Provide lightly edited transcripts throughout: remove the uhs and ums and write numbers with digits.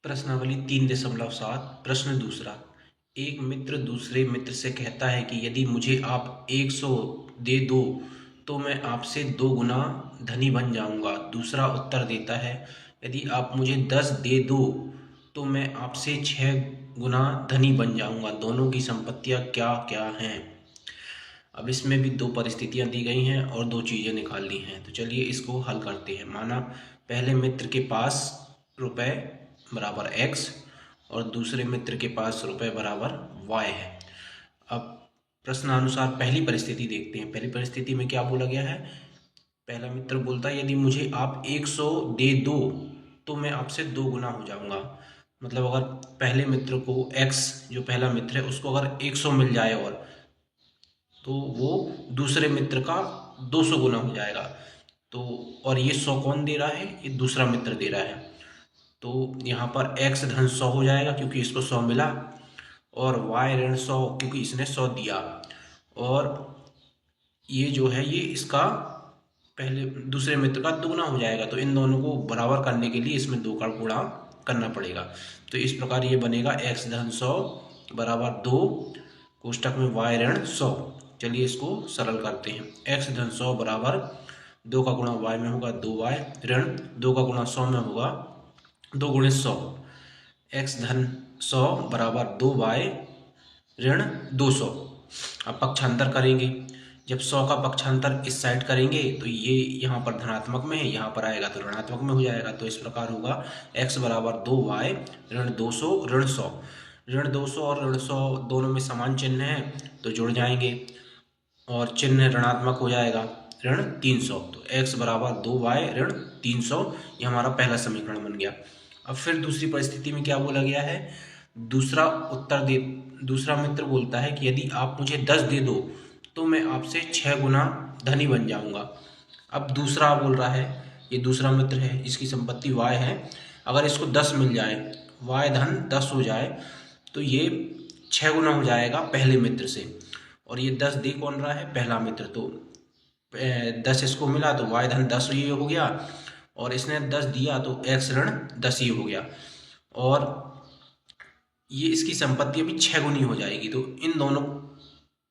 प्रश्नावली 3.7 प्रश्न दूसरा। एक मित्र दूसरे मित्र से कहता है कि यदि मुझे आप 100 दे दो तो मैं आपसे 2 गुना धनी बन जाऊंगा। दूसरा उत्तर देता है यदि आप मुझे 10 दे दो तो मैं आपसे 6 गुना धनी बन जाऊंगा। दोनों की संपत्तियां क्या क्या हैं। अब इसमें भी दो परिस्थितियां दी गई हैं और दो चीज़ें निकालनी हैं। तो चलिए इसको हल करते हैं। माना पहले मित्र के पास रुपए बराबर x और दूसरे मित्र के पास रुपए बराबर y है। अब प्रश्नानुसार पहली परिस्थिति देखते हैं। पहली परिस्थिति में क्या बोला गया है। पहला मित्र बोलता है यदि मुझे आप 100 दे दो तो मैं आपसे 2 गुना हो जाऊंगा। मतलब अगर पहले मित्र को x जो पहला मित्र है उसको अगर 100 मिल जाए और तो वो दूसरे मित्र का 200 गुना हो जाएगा। तो और ये 100 कौन दे रहा है, ये दूसरा मित्र दे रहा है। तो यहाँ पर x धन 100 हो जाएगा क्योंकि इसको 100 मिला, और y ऋण 100 क्योंकि इसने 100 दिया। और ये जो है ये इसका पहले दूसरे मित्र का दुगना हो जाएगा। तो इन दोनों को बराबर करने के लिए इसमें 2 का गुणा करना पड़ेगा। तो इस प्रकार ये बनेगा x धन 100 बराबर 2 कोष्टक में y ऋण 100। चलिए इसको सरल करते हैं। x धन 100 बराबर 2 का गुणा y में होगा 2y ऋण 2 का गुणा 100 में होगा 2 गुणे 100। x धन 100 बराबर 2y ऋण 200। अब पक्षांतर करेंगे। जब 100 का पक्षांतर इस साइड करेंगे तो ये यहाँ पर धनात्मक में है, यहाँ पर आएगा तो ऋणात्मक में हो जाएगा। तो इस प्रकार होगा x बराबर 2y ऋण 200 ऋण 100। ऋण 200 और ऋण 100 दोनों में समान चिन्ह है तो जुड़ जाएंगे और चिन्ह ऋणात्मक हो जाएगा ऋण 300। तो x बराबर 2y ऋण 300 ये हमारा पहला समीकरण बन गया। अब फिर दूसरी परिस्थिति में क्या बोला गया है। दूसरा मित्र बोलता है कि यदि आप मुझे 10 दे दो तो मैं आपसे 6 गुना धनी बन जाऊंगा। अब दूसरा बोल रहा है, ये दूसरा मित्र है, इसकी संपत्ति y है। अगर इसको 10 मिल जाए, y धन 10 हो जाए तो ये 6 गुना हो जाएगा पहले मित्र से। और ये 10 दे कौन रहा है, पहला मित्र। तो 10 इसको मिला तो y धन 10 ये हो गया, और इसने 10 दिया तो x ऋण 10 ये हो गया। और ये इसकी संपत्ति अभी 6 गुनी हो जाएगी। तो इन दोनों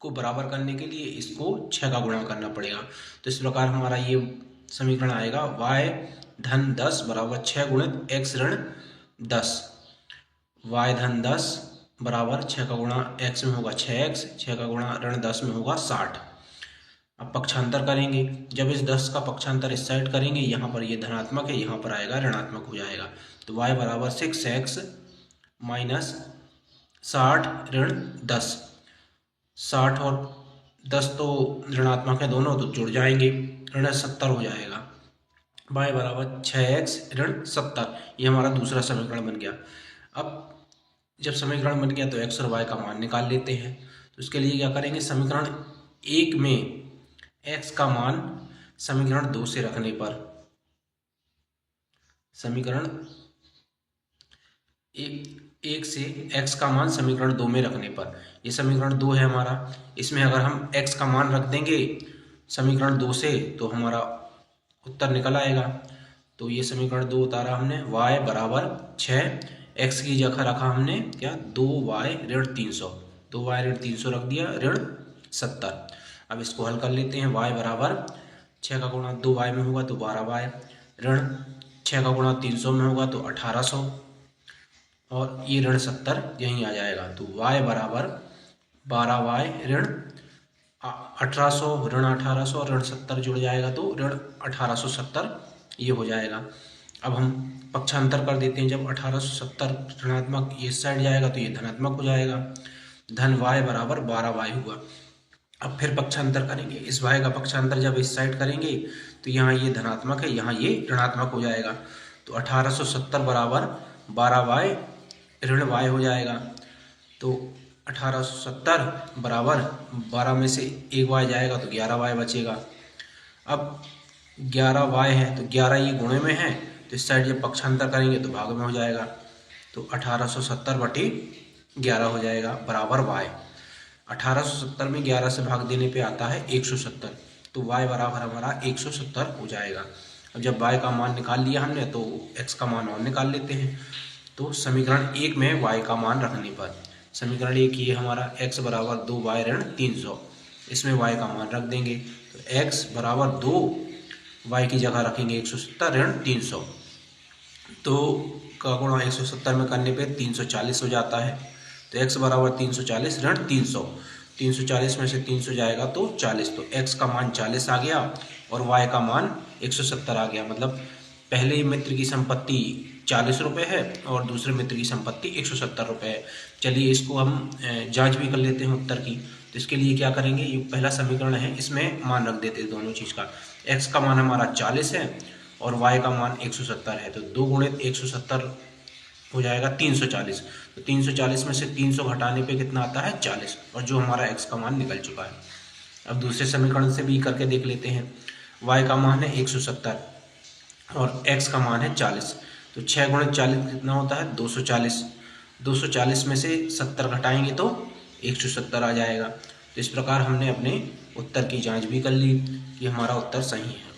को बराबर करने के लिए इसको 6 का गुणा करना पड़ेगा। तो इस प्रकार हमारा ये समीकरण आएगा y धन 10 बराबर 6 गुणित x ऋण 10। y धन 10 बराबर 6 का गुणा x में होगा 6x, 6 का गुणा ऋण 10 में होगा 60। अब पक्षांतर करेंगे। जब इस 10 का पक्षांतर इस साइड करेंगे, यहाँ पर ये धनात्मक है, यहाँ पर आएगा ऋणात्मक हो जाएगा। तो y बराबर 6x माइनस 60 ऋण 10। 60 और 10 तो ऋणात्मक है दोनों, तो जुड़ जाएंगे, ऋण 70 हो जाएगा। y बराबर 6x ऋण 70 ये हमारा दूसरा समीकरण बन गया। अब जब समीकरण बन गया तो x और y का मान निकाल लेते हैं। तो इसके लिए क्या करेंगे, समीकरण 1 में x का मान समीकरण 2 से रखने पर, समीकरण 1 से x का मान समीकरण 2 में रखने पर, ये समीकरण 2 है हमारा। इसमें अगर हम x का मान रख देंगे समीकरण 2 से तो हमारा उत्तर निकल आएगा। तो ये समीकरण 2 उतारा हमने, y बराबर 6, x की जगह रखा हमने क्या 2y ऋण 300, 2y ऋण 300 रख दिया ऋण 70। अब इसको हल कर लेते हैं। y बराबर 6 का गुणा 2y में होगा तो 12y ऋण 6 का गुणा 300 में होगा तो 1800, और ये ऋण 70 यहीं आ जाएगा। तो y बराबर 12y ऋण 1800 ऋण 1800 और ऋण 70 जुड़ जाएगा तो ऋण 1870 ये हो जाएगा। अब हम पक्षांतर कर देते हैं। जब 1870 ऋणात्मक ये साइड जाएगा तो ये धनात्मक हो जाएगा। धन y बराबर 12y हुआ। अब फिर पक्षांतर करेंगे। इस y का पक्षांतर जब इस साइड करेंगे तो यहाँ ये धनात्मक है, यहाँ ये ऋणात्मक हो जाएगा। तो 1870 बराबर 12y ऋण y हो जाएगा। तो 1870 बराबर 12 में से 1 y जाएगा तो 11y बचेगा। अब 11y है तो 11 ये गुणे में है, तो इस साइड जब पक्षांतर करेंगे तो भाग में हो जाएगा। तो 1870 बटे 11 हो जाएगा बराबर y। 1870 में 11 से भाग देने पे आता है 170, तो y बराबर हमारा 170 हो जाएगा। अब जब y का मान निकाल लिया हमने तो x का मान और निकाल लेते हैं। तो समीकरण 1 में y का मान रखने पर, समीकरण 1 ये हमारा x बराबर 2y ऋण 300, इसमें y का मान रख देंगे। तो x बराबर 2, y की जगह रखेंगे 170 ऋण 300, तो का गुणा 170 में करने पे 340 हो जाता है। तो x बराबर 340 ऋण 300, 340 में से 300 जाएगा तो 40, तो x का मान 40 आ गया और y का मान 170 आ गया। मतलब पहले मित्र की संपत्ति 40 रुपये है और दूसरे मित्र की संपत्ति 170 रुपये है। चलिए इसको हम जांच भी कर लेते हैं उत्तर की। तो इसके लिए क्या करेंगे, ये पहला समीकरण है, इसमें मान रख देते हैं दोनों चीज़ का। x का मान हमारा 40 है और y का मान 170 है, तो 2 गुणित 170 हो जाएगा 340। तो 340 में से 300 घटाने पे कितना आता है 40, और जो हमारा x का मान निकल चुका है। अब दूसरे समीकरण से भी करके देख लेते हैं। y का मान है 170 और x का मान है 40, तो 6 गुणित 40 कितना होता है 240। 240 में से 70 घटाएंगे तो 170 आ जाएगा। तो इस प्रकार हमने अपने उत्तर की जांच भी कर ली कि हमारा उत्तर सही है।